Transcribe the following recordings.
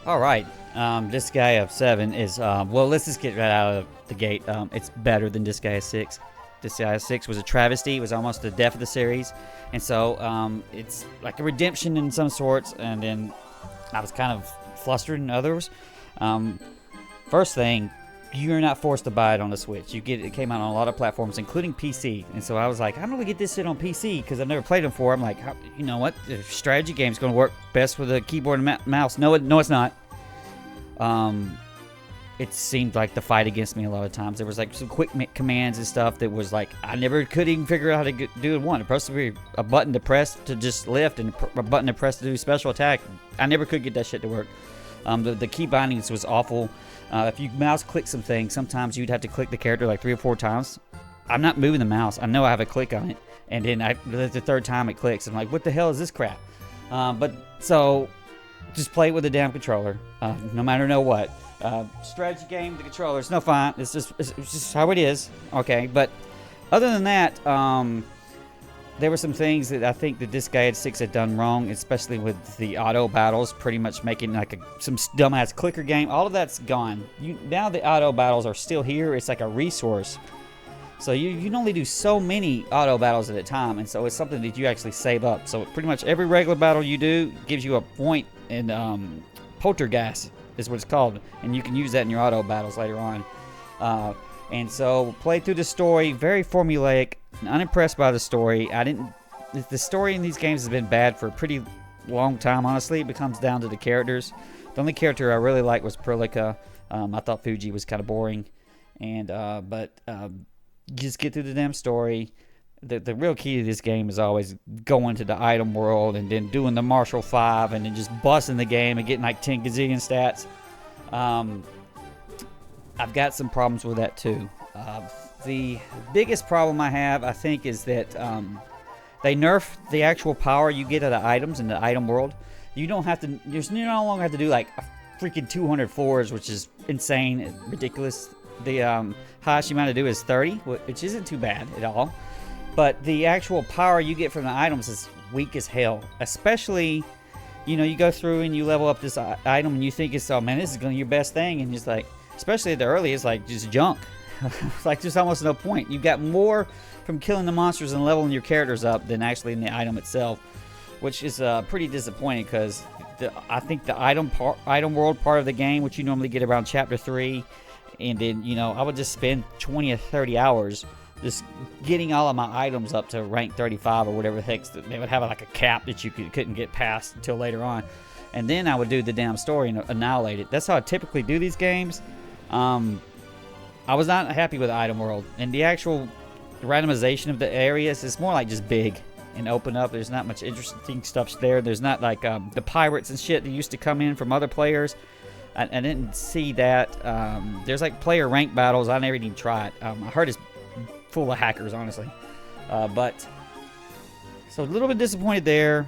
Alright, Disgaea 7 is, well, let's just get right out of the gate. It's better than Disgaea 6. Disgaea 6 was a travesty, it was almost the death of the series. And so, it's like a redemption in some sorts, and then I was kind of flustered in others. First thing, you're not forced to buy it on the Switch. It came out on a lot of platforms, including PC. And so I was like, I'm gonna get this shit on PC because I've never played them before. I'm like, you know what? The strategy game's gonna work best with a keyboard and mouse. No, it's not. It seemed like the fight against me a lot of times. There was like some quick commands and stuff that was like I never could even figure out how to do it. It's supposed to be a button to press to just lift and a button to press to do special attack. I never could get that shit to work. The key bindings was awful. If you mouse click some things, sometimes you'd have to click the character like 3 or 4 times. I'm not moving the mouse. I know I have a click on it, and then the third time it clicks. I'm like, what the hell is this crap? So just play it with a damn controller, no matter what. Strategy game, the controller, it's no fun. It's just how it is. Okay, but other than that, there were some things that I think that Disgaea 6 had done wrong, especially with the auto battles, pretty much making like some dumbass clicker game. All of that's gone. Now the auto battles are still here. It's like a resource. So you can only do so many auto battles at a time, and so it's something that you actually save up. So pretty much every regular battle you do gives you a point in poltergeist is what it's called, and you can use that in your auto battles later on. And so played through the story, very formulaic. Unimpressed by the story. The story in these games has been bad for a pretty long time, honestly. It comes down to the characters. The only character I really liked was Perlica. I thought Fuji was kind of boring. But just get through the damn story. The real key to this game is always going to the item world and then doing the Marshall 5 and then just busting the game and getting like 10 gazillion stats. I've got some problems with that too. The biggest problem I have, I think, is that they nerfed the actual power you get out of items in the item world. You don't have to. You no longer have to do like a freaking 200 floors, which is insane, and ridiculous. The highest you might to do is 30, which isn't too bad at all. But the actual power you get from the items is weak as hell. Especially, you go through and you level up this item and you think it's, oh man, this is going to be your best thing, and just like, especially at the early, it's like just junk. Like there's almost no point. You got more from killing the monsters and leveling your characters up than actually in the item itself, which is pretty disappointing because I think the item world part of the game, which you normally get around chapter 3, and then I would just spend 20 or 30 hours just getting all of my items up to rank 35 or whatever the heck. They would have like a cap that you couldn't get past until later on, and then I would do the damn story and annihilate it. That's how I typically do these games. I was not happy with the item world, and the actual randomization of the areas is more like just big and open up. There's not much interesting stuff there. There's not like the pirates and shit that used to come in from other players. I didn't see that. There's like player rank battles. I never even tried. I heard it's full of hackers, honestly. But so a little bit disappointed there.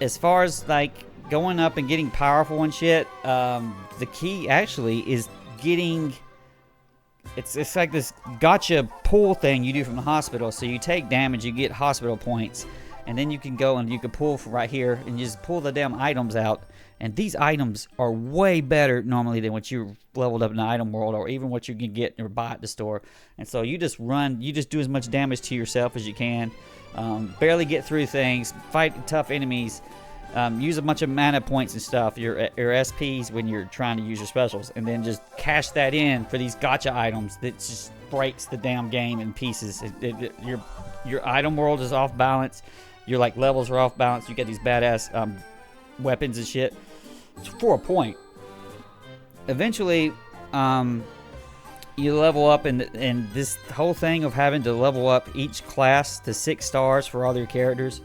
As far as like going up and getting powerful and shit, the key actually is getting. It's like this gacha pull thing you do from the hospital. So you take damage, you get hospital points, and then you can go and you can pull from right here and just pull the damn items out. And these items are way better normally than what you leveled up in the item world, or even what you can get or buy at the store. And so you just do as much damage to yourself as you can, barely get through things, fight tough enemies, use a bunch of mana points and stuff, your SPs when you're trying to use your specials, and then just cash that in for these gacha items that just breaks the damn game in pieces. Your item world is off balance, your like levels are off balance, you get these badass weapons and shit for a point. Eventually you level up, and this whole thing of having to level up each class to 6 stars for all your characters,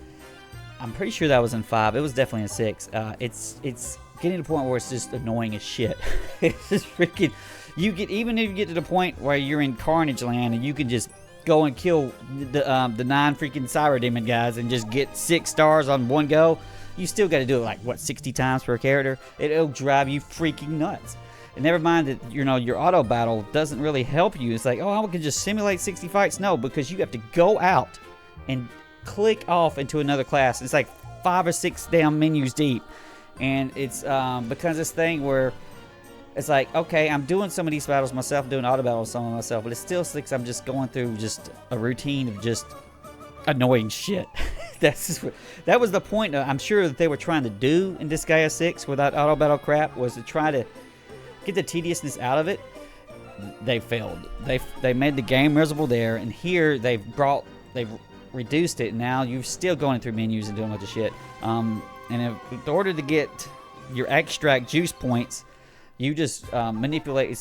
I'm pretty sure that was in 5. It was definitely in 6. It's getting to the point where it's just annoying as shit. It's just freaking. Even if you get to the point where you're in Carnage Land and you can just go and kill the 9 freaking Cyber Demon guys and just get 6 stars on one go, you still got to do it like 60 times per character. It'll drive you freaking nuts. And never mind that your auto battle doesn't really help you. It's like, oh, I can just simulate 60 fights. No, because you have to go out and click off into another class. It's like 5 or 6 damn menus deep, And it's becomes this thing where it's like, okay, I'm doing some of these battles myself, doing auto battles some of myself, but it still thinks I'm just going through just a routine of just annoying shit. That was the point I'm sure that they were trying to do in Disgaea 6 with that auto battle crap, was to try to get the tediousness out of it. They failed. They made the game miserable there, and here they've reduced it. And now you're still going through menus and doing a bunch of shit. And in order to get your extract juice points, you just manipulate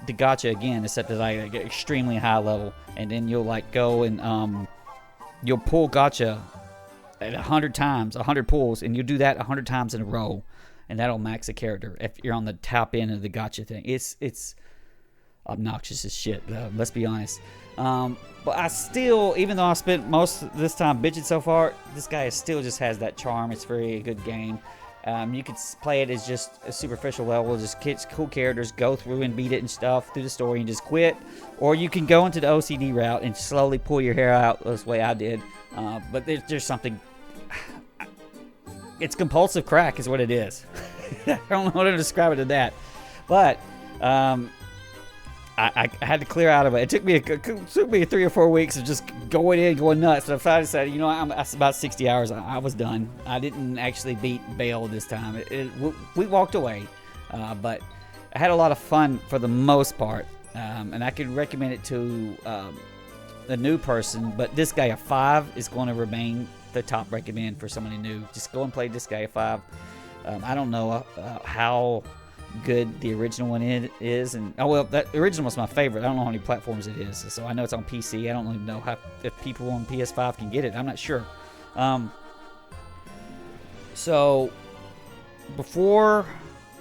the gacha again, except at like an extremely high level, and then you'll like go and you'll pull gacha at 100 times, 100 pulls, and you'll do that 100 times in a row, and that'll max a character if you're on the top end of the gacha thing. It's obnoxious as shit, let's be honest. But I still, even though I spent most of this time bitching so far, this guy still just has that charm. It's very a good game. You could play it as just a superficial level, just kids, cool characters, go through and beat it and stuff through the story and just quit. Or you can go into the OCD route and slowly pull your hair out, that's the way I did. But there's something, it's compulsive crack is what it is. I don't know how to describe it to that. But I had to clear out of it. It took me 3 or 4 weeks of just going nuts. And I finally decided, you know, that's about 60 hours. I was done. I didn't actually beat Bale this time. We walked away, but I had a lot of fun for the most part, and I could recommend it to a new person. But Disgaea 5 is going to remain the top recommend for somebody new. Just go and play Disgaea 5. I don't know how good the original one is, and that original was my favorite. I don't know how many platforms it is, so I know it's on PC. I don't even know if people on PS5 can get it. I'm not sure. So before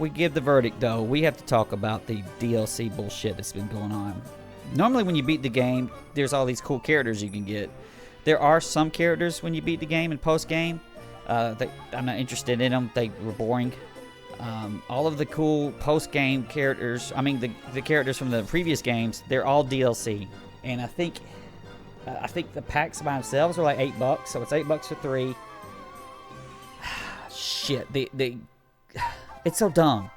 we give the verdict, though, we have to talk about the DLC bullshit that's been going on. Normally when you beat the game, there's all these cool characters you can get. There are some characters when you beat the game and post-game. I'm not interested in them. They were boring. All of the cool post-game characters, I mean the characters from the previous games, they're all DLC. And I think the packs by themselves are like $8, so it's $8 for 3. Shit, it's so dumb.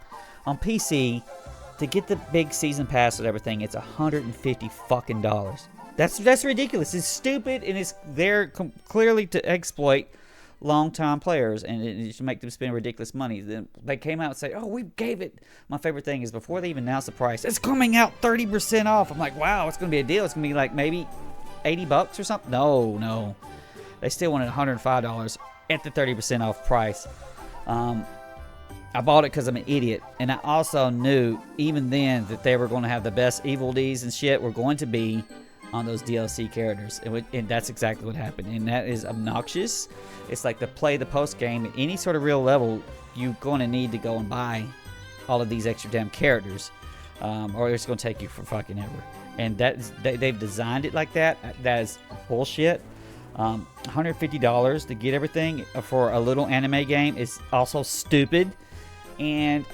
On PC, to get the big season pass and everything, it's $150 fucking dollars. That's ridiculous. It's stupid, and it's there clearly to exploit long-time players and to make them spend ridiculous money. Then they came out and say, "Oh, we gave it." My favorite thing is before they even announced the price, it's coming out 30% off. I'm like, wow, it's gonna be a deal. It's gonna be like maybe $80 or something. No, they still wanted $105 at the 30% off price. I bought it because I'm an idiot, and I also knew even then that they were going to have the best evil Ds and shit were going to be on those DLC characters, and that's exactly what happened, and that is obnoxious. It's like to play the post game at any sort of real level, you're going to need to go and buy all of these extra damn characters, or it's going to take you for fucking ever. And they've designed it like that. That is bullshit. $150 to get everything for a little anime game is also stupid, and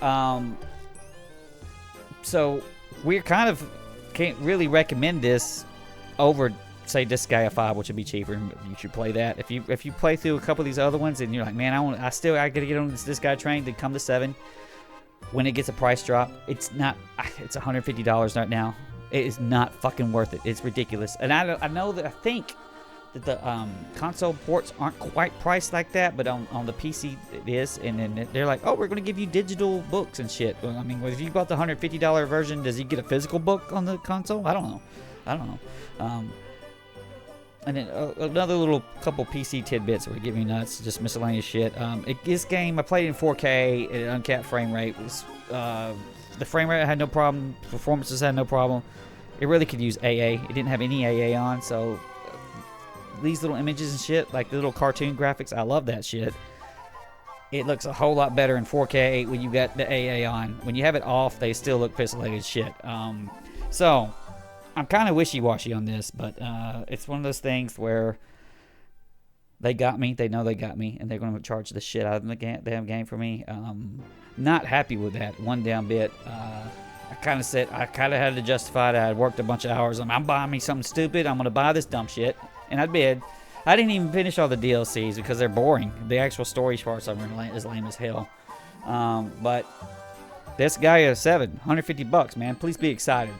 so we kind of can't really recommend this over, say, Disgaea 5, which would be cheaper, and you should play that. If you play through a couple of these other ones and you're like, man, I gotta get on this Disgaea train to come to 7. When it gets a price drop, it's $150 right now. It is not fucking worth it. It's ridiculous. And I think that the console ports aren't quite priced like that, but on the PC it is. And then they're like, oh, we're going to give you digital books and shit. Well, I mean, if you bought the $150 version, does he get a physical book on the console? I don't know. And then another little couple PC tidbits that would give me nuts, just miscellaneous shit. This game, I played it in 4K at uncapped frame rate. The frame rate had no problem. Performances had no problem. It really could use AA. It didn't have any AA on, so these little images and shit, like the little cartoon graphics, I love that shit. It looks a whole lot better in 4K when you got the AA on. When you have it off, they still look pixelated as shit. So I'm kind of wishy-washy on this, but it's one of those things where they got me. They know they got me, and they're going to charge the shit out of the damn game for me. Not happy with that one damn bit. I kind of had to justify that I had worked a bunch of hours. I'm buying me something stupid. I'm going to buy this dumb shit. And I did. I didn't even finish all the DLCs because they're boring. The actual story parts of them are as lame as hell. But Disgaea 7, $150, man. Please be excited.